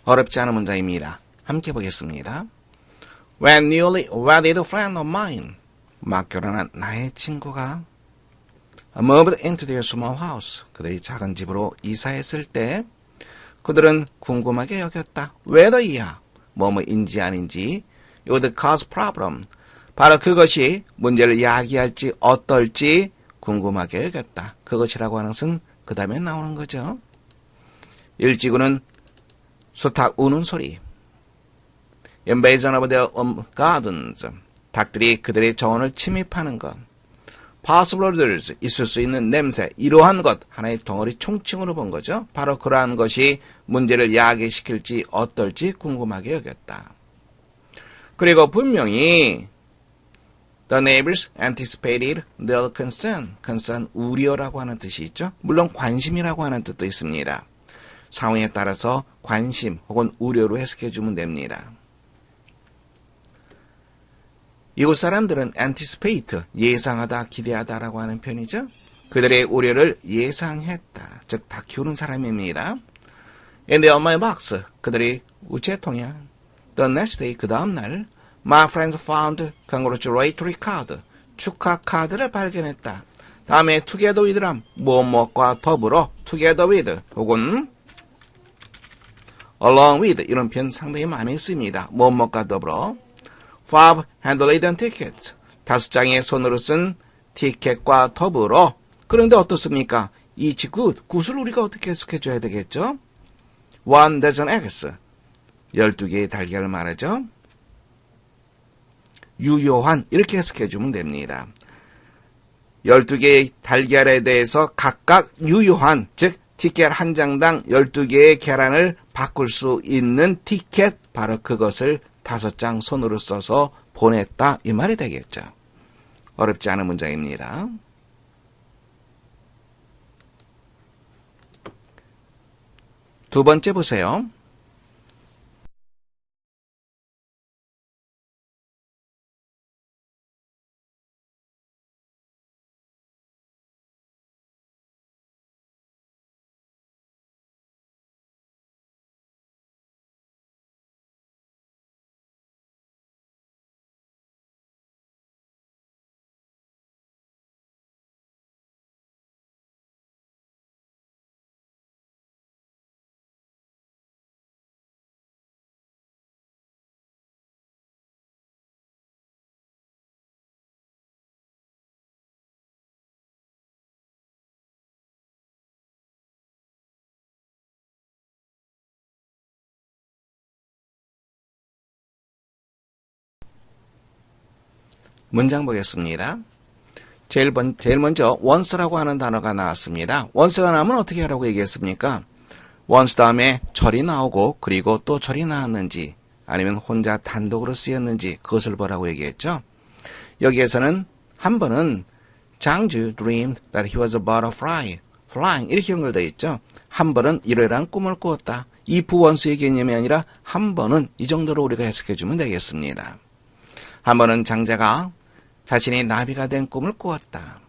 어렵지 않은 문장입니다. 함께 보겠습니다. When newly wedded friend of mine, 막 결혼한 나의 친구가 moved into their small house, 그들이 작은 집으로 이사했을 때 그들은 궁금하게 여겼다. whether 이야, 뭐뭐인지 아닌지, it would cause problem, 바로 그것이 문제를 야기할지 어떨지 궁금하게 여겼다. 그것이라고 하는 것은 그 다음에 나오는 거죠. 일지구는 수탉 우는 소리, invasion of their gardens, 닭들이 그들의 정원을 침입하는 것, possible odors, 있을 수 있는 냄새, 이러한 것, 하나의 덩어리 총칭으로 본 거죠. 바로 그러한 것이 문제를 야기시킬지 어떨지 궁금하게 여겼다. 그리고 분명히 the neighbors anticipated their concern, concern, 우려라고 하는 뜻이 있죠. 물론 관심이라고 하는 뜻도 있습니다. 상황에 따라서 관심 혹은 우려로 해석해 주면 됩니다. 이곳 사람들은 anticipate, 예상하다, 기대하다라고 하는 표현이죠. 그들의 우려를 예상했다. 즉, 다 키우는 사람입니다. In the my box, 그들이 우체통에 the next day, 그 다음날 my friends found congratulatory card, 축하 카드를 발견했다. 다음에 together with람, 무엇과 더불어 together with 혹은 along with 이런 표현 상당히 많이 쓰입니다. 무엇과 더불어 5 handwritten tickets, 5장의 손으로 쓴 티켓과 더불어. 그런데 어떻습니까? each good, 굿을 우리가 어떻게 해석해 줘야 되겠죠? 1 dozen eggs, 12개의 달걀을 말하죠. 유효한, 이렇게 해석해 주면 됩니다. 12개의 달걀에 대해서 각각 유효한, 즉 티켓 한 장당 12개의 계란을 바꿀 수 있는 티켓, 바로 그것을 5장 손으로 써서 보냈다, 이 말이 되겠죠. 어렵지 않은 문장입니다. 두 번째 보세요. 문장 보겠습니다. 제일 먼저 once라고 하는 단어가 나왔습니다. once가 나오면 어떻게 하라고 얘기했습니까? once 다음에 절이 나오고 그리고 또 절이 나왔는지 아니면 혼자 단독으로 쓰였는지 그것을 보라고 얘기했죠. 여기에서는 한 번은 장주 dreamed that he was a butterfly, flying 이렇게 연결되어 있죠. 한 번은 이러이러한 꿈을 꾸었다. 이 부원수의 개념이 아니라 한 번은 이 정도로 우리가 해석해 주면 되겠습니다. 한 번은 장자가 자신이 나비가 된 꿈을 꾸었다.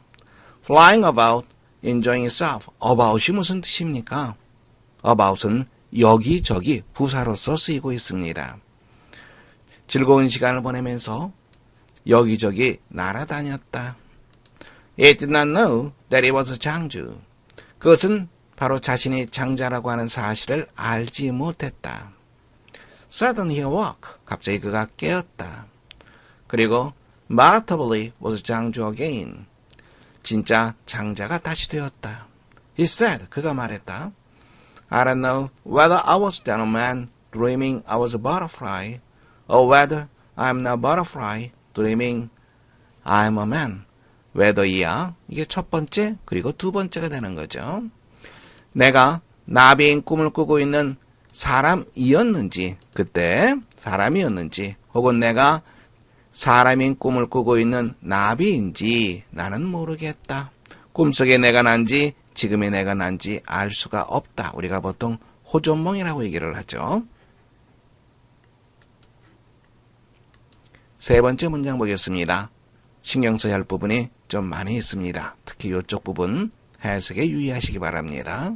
Flying about, enjoying itself. about이 무슨 뜻입니까? about은 여기저기 부사로서 쓰이고 있습니다. 즐거운 시간을 보내면서 여기저기 날아다녔다. It did not know that it was a 장주. 그것은 바로 자신이 장자라고 하는 사실을 알지 못했다. Suddenly he awoke. 갑자기 그가 깨었다. 그리고 Martably was 장주 again. 진짜 장자가 다시 되었다. He said, 그가 말했다. I don't know whether I was then a man dreaming I was a butterfly, or whether I'm not a butterfly dreaming I'm a man. whether이야. 이게 첫 번째 그리고 두 번째가 되는 거죠. 내가 나비인 꿈을 꾸고 있는 사람이었는지, 그때 사람이었는지, 혹은 내가 사람인 꿈을 꾸고 있는 나비인지 나는 모르겠다. 꿈속에 내가 난지 지금의 내가 난지 알 수가 없다. 우리가 보통 호전몽이라고 얘기를 하죠. 세 번째 문장 보겠습니다. 신경 써야 할 부분이 좀 많이 있습니다. 특히 이쪽 부분 해석에 유의하시기 바랍니다.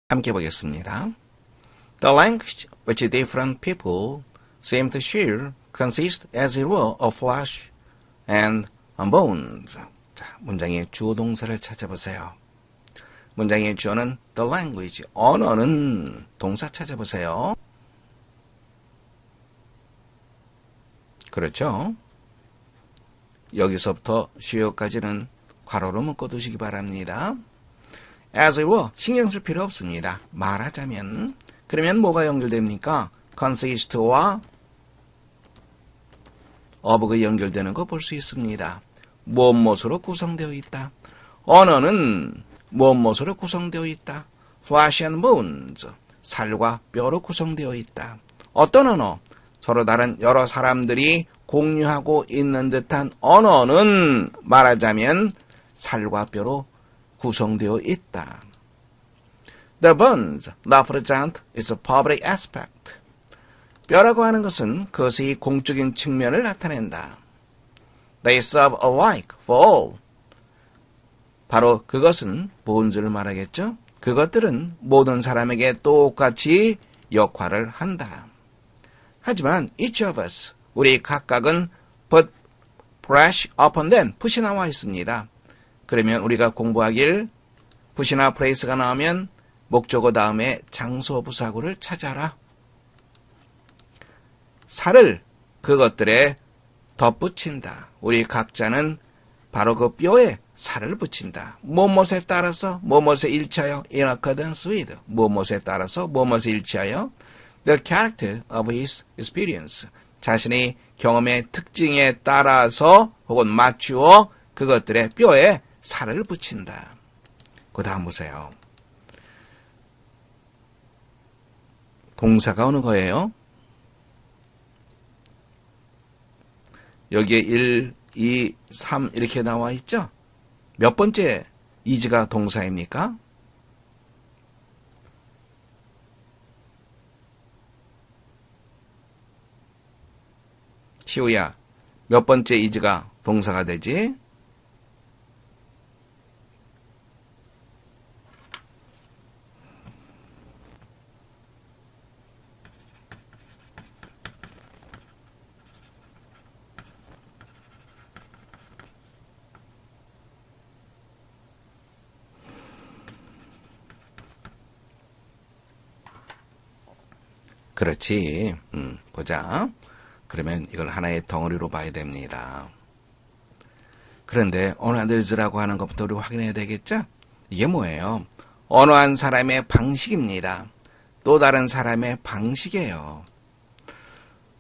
함께 보겠습니다. The language which different people seem to share consists as it were of flesh and bones. 자, 문장의 주어 동사를 찾아보세요. 문장의 주어는 the language, 언어는 동사 찾아보세요. 그렇죠? 여기서부터 주어까지는 괄호로 묶어두시기 바랍니다. as it were, 신경 쓸 필요 없습니다. 말하자면, 그러면 뭐가 연결됩니까? consist와 of가 연결되는 거 볼 수 있습니다. 무엇으로 구성되어 있다. 언어는 무엇으로 구성되어 있다. flesh and bones, 살과 뼈로 구성되어 있다. 어떤 언어? 서로 다른 여러 사람들이 공유하고 있는 듯한 언어는 말하자면 살과 뼈로 구성되어 있다. The bones represent its public aspect. 뼈라고 하는 것은 그것의 공적인 측면을 나타낸다. They serve alike for all. 바로 그것은 bones를 말하겠죠. 그것들은 모든 사람에게 똑같이 역할을 한다. 하지만 each of us, 우리 각각은 put pressure upon them, 푸시 나와 있습니다. 그러면 우리가 공부하길 푸시나 place가 나오면 목적어 다음에 장소 부사구를 찾아라. 살을 그것들에 덧붙인다. 우리 각자는 바로 그 뼈에 살을 붙인다. 무엇에 따라서 무엇에 일치하여 in accordance with 무엇에 따라서 무엇에 일치하여 the character of his experience 자신의 경험의 특징에 따라서 혹은 맞추어 그것들의 뼈에 살을 붙인다. 그 다음 보세요. 동사가 오는 거예요. 여기에 1, 2, 3 이렇게 나와 있죠? 몇 번째 is가 동사입니까? 시우야, 몇 번째 is가 동사가 되지? 그렇지. 보자. 그러면 이걸 하나의 덩어리로 봐야 됩니다. 그런데 언어들즈라고 하는 것부터 우리 확인해야 되겠죠? 이게 뭐예요? 어느 한 사람의 방식입니다. 또 다른 사람의 방식이에요.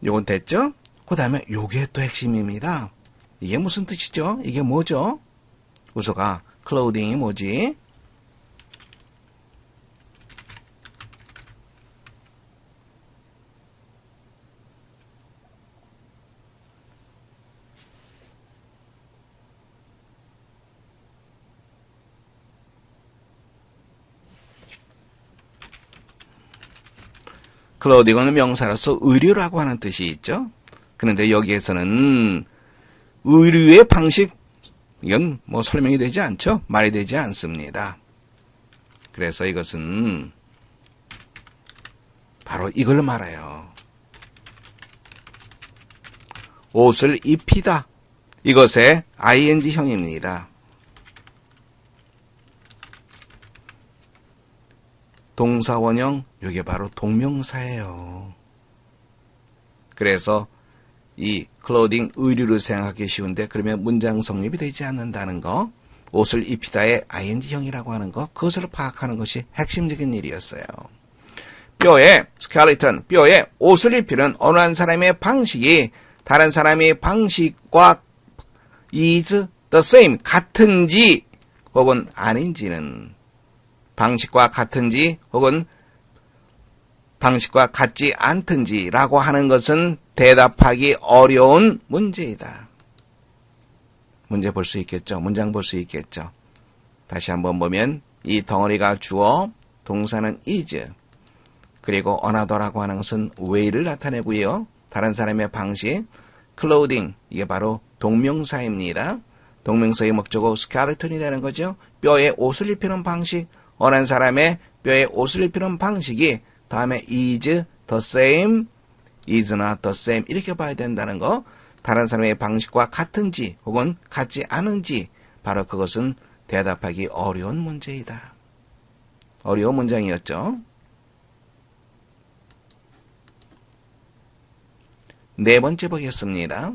요건 됐죠? 그 다음에 요게 또 핵심입니다. 이게 무슨 뜻이죠? 이게 뭐죠? 우서가 clothing이 뭐지? 클로딩은 명사로서 의류라고 하는 뜻이 있죠. 그런데 여기에서는 의류의 방식, 이건 뭐 설명이 되지 않죠. 말이 되지 않습니다. 그래서 이것은 바로 이걸 말해요. 옷을 입히다. 이것의 ing형입니다. 동사원형, 이게 바로 동명사예요. 그래서 이 clothing, 의류를 생각하기 쉬운데 그러면 문장 성립이 되지 않는다는 거, 옷을 입히다의 ing형이라고 하는 거, 그것을 파악하는 것이 핵심적인 일이었어요. 뼈에, skeleton, 뼈에 옷을 입히는 어느 한 사람의 방식이 다른 사람의 방식과 is the same, 같은지 혹은 아닌지는 방식과 같은지 혹은 방식과 같지 않든지라고 하는 것은 대답하기 어려운 문제이다. 문제 볼 수 있겠죠? 문장 볼 수 있겠죠? 다시 한번 보면 이 덩어리가 주어, 동사는 is, 그리고 another라고 하는 것은 way를 나타내고요. 다른 사람의 방식, clothing, 이게 바로 동명사입니다. 동명사의 목적어 skeleton이 되는 거죠. 뼈에 옷을 입히는 방식, 어느 사람의 뼈에 옷을 입히는 방식이 다음에 is the same, is not the same 이렇게 봐야 된다는 거. 다른 사람의 방식과 같은지 혹은 같지 않은지 바로 그것은 대답하기 어려운 문제이다. 어려운 문장이었죠. 네 번째 보겠습니다.